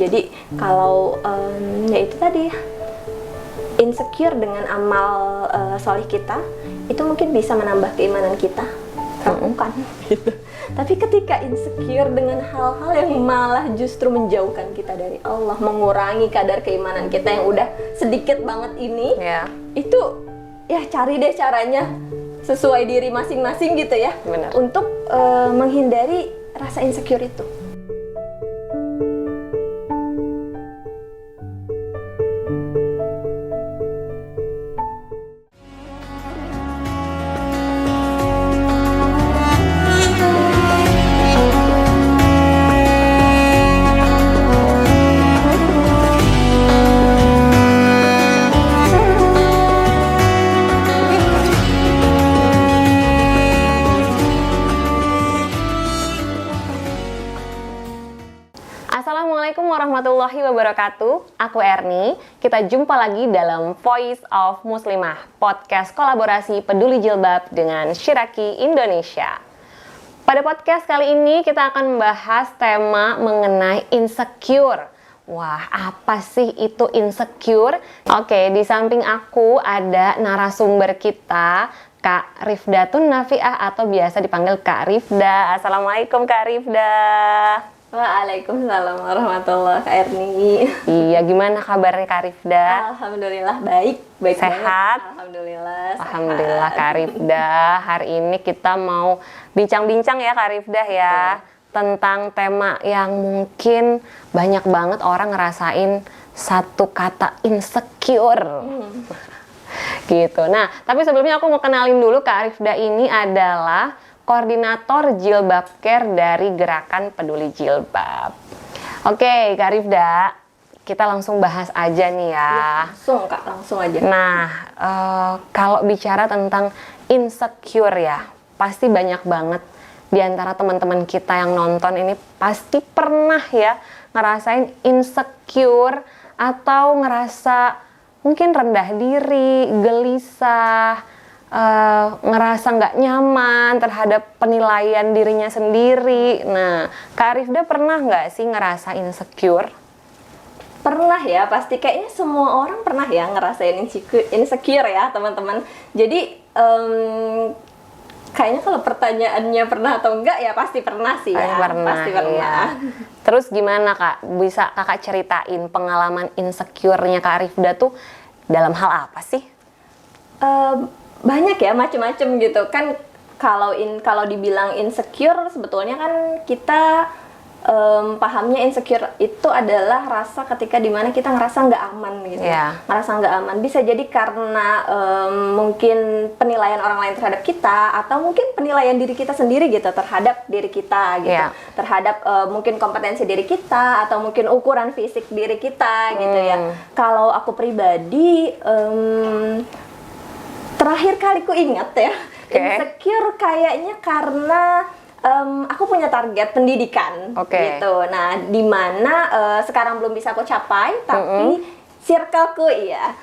Jadi kalau ya itu tadi, insecure dengan amal solih kita itu mungkin bisa menambah keimanan kita, lakukan gitu. Tapi ketika insecure dengan hal-hal yang malah justru menjauhkan kita dari Allah, mengurangi kadar keimanan kita yang udah sedikit banget ini, itu ya cari deh caranya sesuai diri masing-masing gitu ya. Benar. Untuk menghindari rasa insecure itu. Assalamualaikum warahmatullahi wabarakatuh. Aku Erni. Kita jumpa lagi dalam Voice of Muslimah, podcast kolaborasi peduli jilbab dengan Shiraki Indonesia. Pada podcast kali ini kita akan membahas tema mengenai insecure. Wah, apa sih itu insecure? Oke, di samping aku ada narasumber kita, Kak Rifdatun Nafiah atau biasa dipanggil Kak Rifda. Assalamualaikum Kak Rifda. Waalaikumsalam warahmatullahi wabarakatuh, Erni. Iya, gimana kabarnya Kak Rifda? Alhamdulillah baik Sehat? banget. Alhamdulillah Sehat. Kak Rifda. Hari ini kita mau bincang-bincang ya Kak Rifda ya, tentang tema yang mungkin banyak banget orang ngerasain satu kata insecure. Gitu. Nah, tapi sebelumnya aku mau kenalin dulu Kak Rifda ini adalah Koordinator Jilbab Care dari Gerakan Peduli Jilbab. Oke, Kak Rifda, kita langsung bahas aja nih ya. Langsung Kak, langsung aja. Nah, kalau bicara tentang insecure ya, pasti banyak banget di antara teman-teman kita yang nonton ini pasti pernah ya ngerasain insecure atau ngerasa mungkin rendah diri, gelisah, ngerasa nggak nyaman terhadap penilaian dirinya sendiri. Nah, Kak Rifda pernah nggak sih ngerasa insecure? Pernah ya, pasti kayaknya semua orang pernah ya ngerasain insecure ya teman-teman. Jadi kayaknya kalau pertanyaannya pernah atau enggak ya pasti pernah sih ya. Pasti pernah. Iya. Terus gimana Kak? Bisa Kakak ceritain pengalaman insecure-nya Kak Rifda tuh dalam hal apa sih? Banyak ya, macem-macem gitu kan. Kalau dibilang insecure, sebetulnya kan kita pahamnya insecure itu adalah rasa ketika dimana kita ngerasa nggak aman gitu. Ngerasa nggak aman bisa jadi karena mungkin penilaian orang lain terhadap kita, atau mungkin penilaian diri kita sendiri gitu terhadap diri kita gitu. Terhadap mungkin kompetensi diri kita, atau mungkin ukuran fisik diri kita gitu ya. Kalau aku pribadi, terakhir kali ku ingat ya, insecure kayaknya karena aku punya target pendidikan gitu. Nah, dimana sekarang belum bisa aku capai, tapi circleku iya,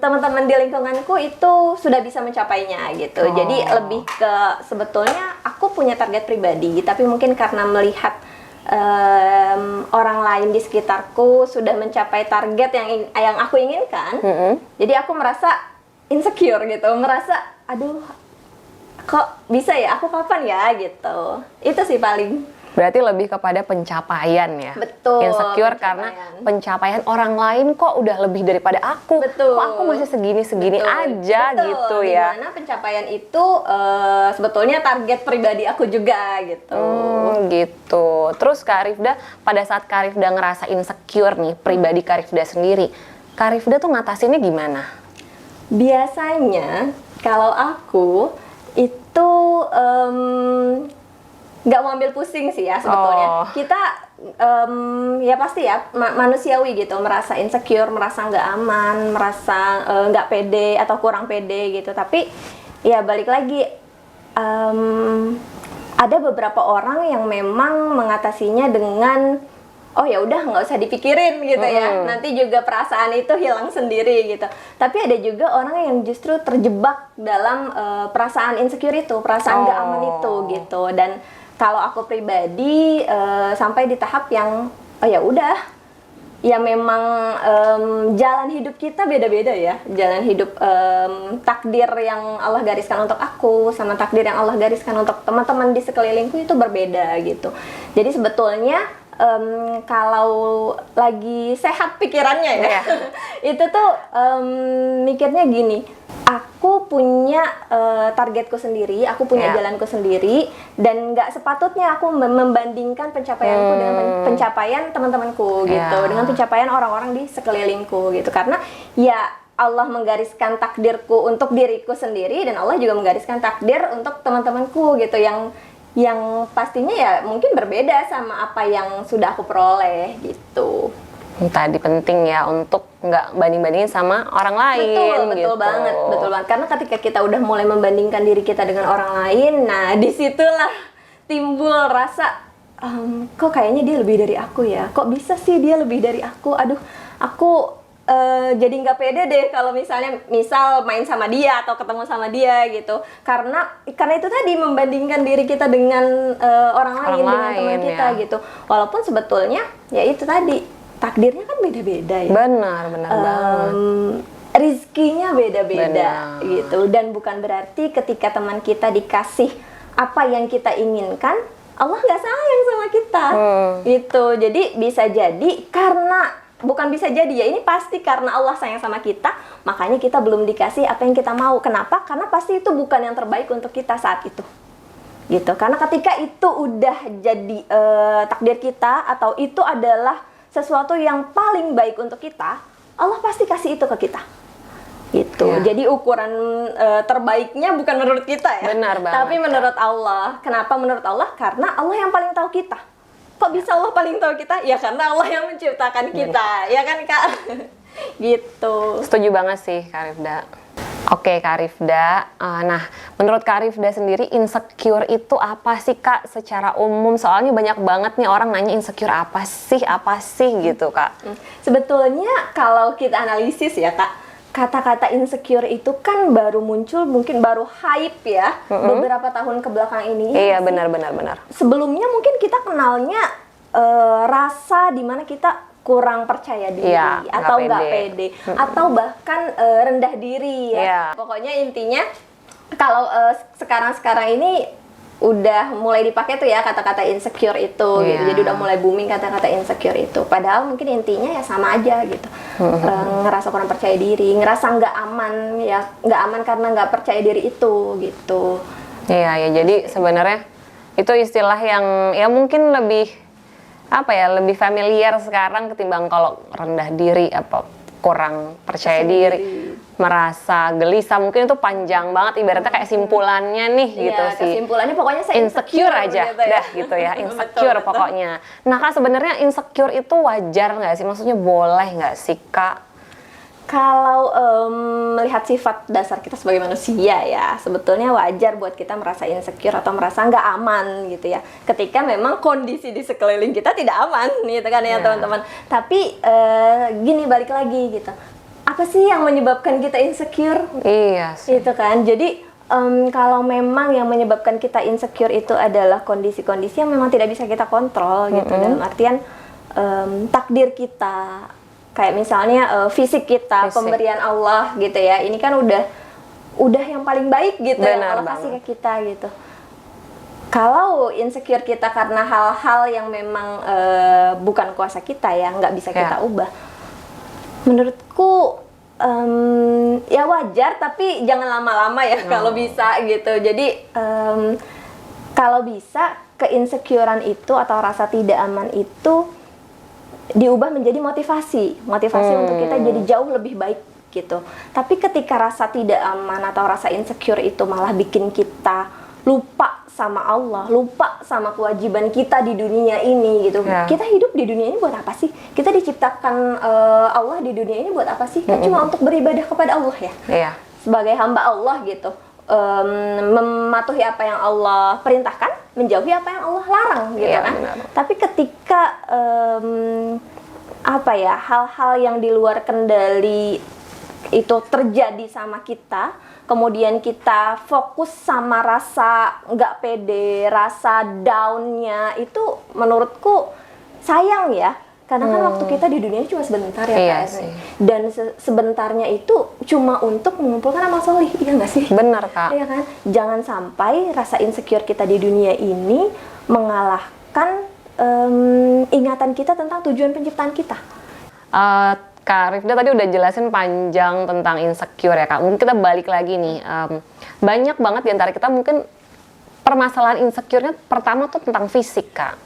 teman-teman di lingkunganku itu sudah bisa mencapainya gitu. Jadi lebih ke sebetulnya aku punya target pribadi, tapi mungkin karena melihat orang lain di sekitarku sudah mencapai target yang aku inginkan, jadi aku merasa insecure gitu, merasa aduh kok bisa ya, aku kapan ya gitu. Itu sih paling. Berarti lebih kepada pencapaian ya. Betul. Insecure karena pencapaian orang lain kok udah lebih daripada aku. Betul. Kok aku masih segini-segini aja gitu ya. Dimana pencapaian itu sebetulnya target pribadi aku juga gitu. Gitu. Terus Kak Rifda, pada saat Kak Rifda ngerasa insecure nih, pribadi Kak Rifda sendiri, Kak Rifda tuh ngatasinnya gimana? Biasanya kalau aku itu nggak mau ambil pusing sih ya sebetulnya. Kita ya pasti ya manusiawi gitu, merasa insecure, merasa nggak aman, merasa nggak pede atau kurang pede gitu. Tapi ya balik lagi, ada beberapa orang yang memang mengatasinya dengan oh ya udah nggak usah dipikirin gitu ya, nanti juga perasaan itu hilang sendiri gitu. Tapi ada juga orang yang justru terjebak dalam perasaan insecure itu, perasaan nggak aman itu gitu. Dan kalau aku pribadi sampai di tahap yang oh ya udah ya memang jalan hidup kita beda-beda ya. Jalan hidup takdir yang Allah gariskan untuk aku sama takdir yang Allah gariskan untuk teman-teman di sekelilingku itu berbeda gitu. Jadi sebetulnya kalau lagi sehat pikirannya ya, itu tuh mikirnya gini, aku punya targetku sendiri, aku punya jalanku sendiri, dan nggak sepatutnya aku membandingkan pencapaianku dengan pencapaian teman-temanku gitu, dengan pencapaian orang-orang di sekelilingku gitu, karena ya Allah menggariskan takdirku untuk diriku sendiri dan Allah juga menggariskan takdir untuk teman-temanku gitu yang pastinya ya mungkin berbeda sama apa yang sudah aku peroleh gitu. Tadi penting ya untuk nggak banding-bandingin sama orang lain. Betul banget. Karena ketika kita udah mulai membandingkan diri kita dengan orang lain, nah disitulah timbul rasa kok kayaknya dia lebih dari aku ya, kok bisa sih dia lebih dari aku, aduh aku jadi nggak pede deh kalau misal main sama dia atau ketemu sama dia gitu, karena itu tadi membandingkan diri kita dengan orang lain dengan teman kita gitu, walaupun sebetulnya ya itu tadi takdirnya kan beda-beda ya. Benar banget. Rizkinya beda-beda gitu, dan bukan berarti ketika teman kita dikasih apa yang kita inginkan Allah nggak sayang sama kita gitu. Jadi bisa jadi bukan bisa jadi ya, ini pasti karena Allah sayang sama kita, makanya kita belum dikasih apa yang kita mau. Kenapa? Karena pasti itu bukan yang terbaik untuk kita saat itu gitu. Karena ketika itu udah jadi takdir kita atau itu adalah sesuatu yang paling baik untuk kita, Allah pasti kasih itu ke kita gitu. Jadi ukuran terbaiknya bukan menurut kita ya, benar banget, tapi menurut Allah. Kenapa menurut Allah? Karena Allah yang paling tahu kita. Kok bisa Allah paling tahu kita? Ya karena Allah yang menciptakan kita, ya kan Kak? Gitu. Setuju banget sih Kak Rifda. Oke Kak Rifda, nah menurut Kak Rifda sendiri insecure itu apa sih Kak secara umum? Soalnya banyak banget nih orang nanya insecure apa sih gitu Kak. Sebetulnya kalau kita analisis ya Kak, kata-kata insecure itu kan baru muncul, mungkin baru hype ya beberapa tahun ke belakang ini. Iya benar. Sebelumnya mungkin kita kenalnya rasa dimana kita kurang percaya diri atau nggak pede atau bahkan rendah diri ya. Pokoknya intinya kalau sekarang ini udah mulai dipakai tuh ya kata-kata insecure itu gitu. Jadi udah mulai booming kata-kata insecure itu. Padahal mungkin intinya ya sama aja gitu. Ngerasa kurang percaya diri, ngerasa nggak aman ya, nggak aman karena nggak percaya diri itu gitu. Iya ya, jadi sebenarnya itu istilah yang ya mungkin lebih lebih familiar sekarang ketimbang kalau rendah diri apa kurang percaya diri, merasa gelisah, mungkin itu panjang banget ibaratnya kayak simpulannya nih gitu sih. Kesimpulannya pokoknya saya insecure aja gitu ya. Dah gitu ya, insecure betul. Pokoknya. Nah Kak sebenarnya insecure itu wajar nggak sih? Maksudnya boleh nggak sih Kak? Kalau melihat sifat dasar kita sebagai manusia ya, sebetulnya wajar buat kita merasa insecure atau merasa nggak aman gitu ya. Ketika memang kondisi di sekeliling kita tidak aman gitu kan ya teman-teman. Tapi gini balik lagi gitu. Apa sih yang menyebabkan kita insecure? Iya sih. Itu kan. Jadi kalau memang yang menyebabkan kita insecure itu adalah kondisi-kondisi yang memang tidak bisa kita kontrol gitu, dalam artian takdir kita. Kayak misalnya fisik kita, pemberian Allah gitu ya. Ini kan udah yang paling baik gitu yang Allah kasih ke kita gitu. Kalau insecure kita karena hal-hal yang memang bukan kuasa kita ya, nggak bisa kita ubah. Menurutku ya wajar, tapi jangan lama-lama ya kalau bisa gitu. Jadi kalau bisa keinsecurean itu atau rasa tidak aman itu diubah menjadi motivasi untuk kita jadi jauh lebih baik gitu. Tapi ketika rasa tidak aman atau rasa insecure itu malah bikin kita lupa sama Allah, lupa sama kewajiban kita di dunia ini gitu. Kita hidup di dunia ini buat apa sih? Kita diciptakan Allah di dunia ini buat apa sih? Kan cuma untuk beribadah kepada Allah ya. Sebagai hamba Allah gitu. Mematuhi apa yang Allah perintahkan, menjauhi apa yang Allah larang gitu kan. Tapi ketika hal-hal yang di luar kendali itu terjadi sama kita, kemudian kita fokus sama rasa nggak pede, rasa down-nya, itu menurutku sayang ya. Karena kan waktu kita di dunia cuma sebentar ya Iya Kak sih. Erni. Dan sebentarnya itu cuma untuk mengumpulkan amal solih, iya nggak sih? Benar, Kak. Iya kan? Jangan sampai rasa insecure kita di dunia ini mengalahkan ingatan kita tentang tujuan penciptaan kita. Kak Rifda tadi udah jelasin panjang tentang insecure ya Kak. Mungkin kita balik lagi nih. Banyak banget di antara kita mungkin permasalahan insecure-nya pertama tuh tentang fisik Kak.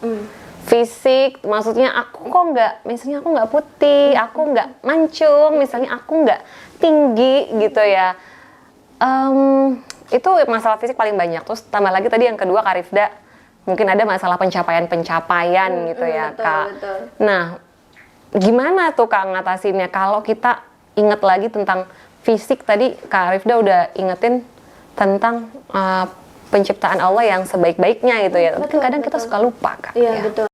Fisik, maksudnya aku kok misalnya aku nggak putih, aku nggak mancung, misalnya aku nggak tinggi gitu ya. Itu masalah fisik paling banyak. Terus tambah lagi tadi yang kedua Kak Rifda, mungkin ada masalah pencapaian gitu ya betul, Kak. betul. Nah, gimana tuh Kak ngatasinnya kalau kita inget lagi tentang fisik? Tadi Kak Rifda udah ingetin tentang penciptaan Allah yang sebaik-baiknya gitu ya. Tapi Betul, kadang kita betul. suka lupa Kak. Iya, Ya. betul.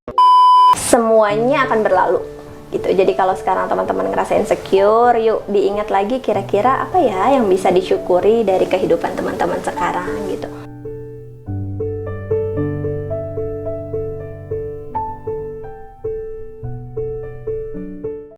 Semuanya akan berlalu gitu. Jadi kalau sekarang teman-teman ngerasa insecure, yuk diingat lagi kira-kira apa ya yang bisa disyukuri dari kehidupan teman-teman sekarang gitu.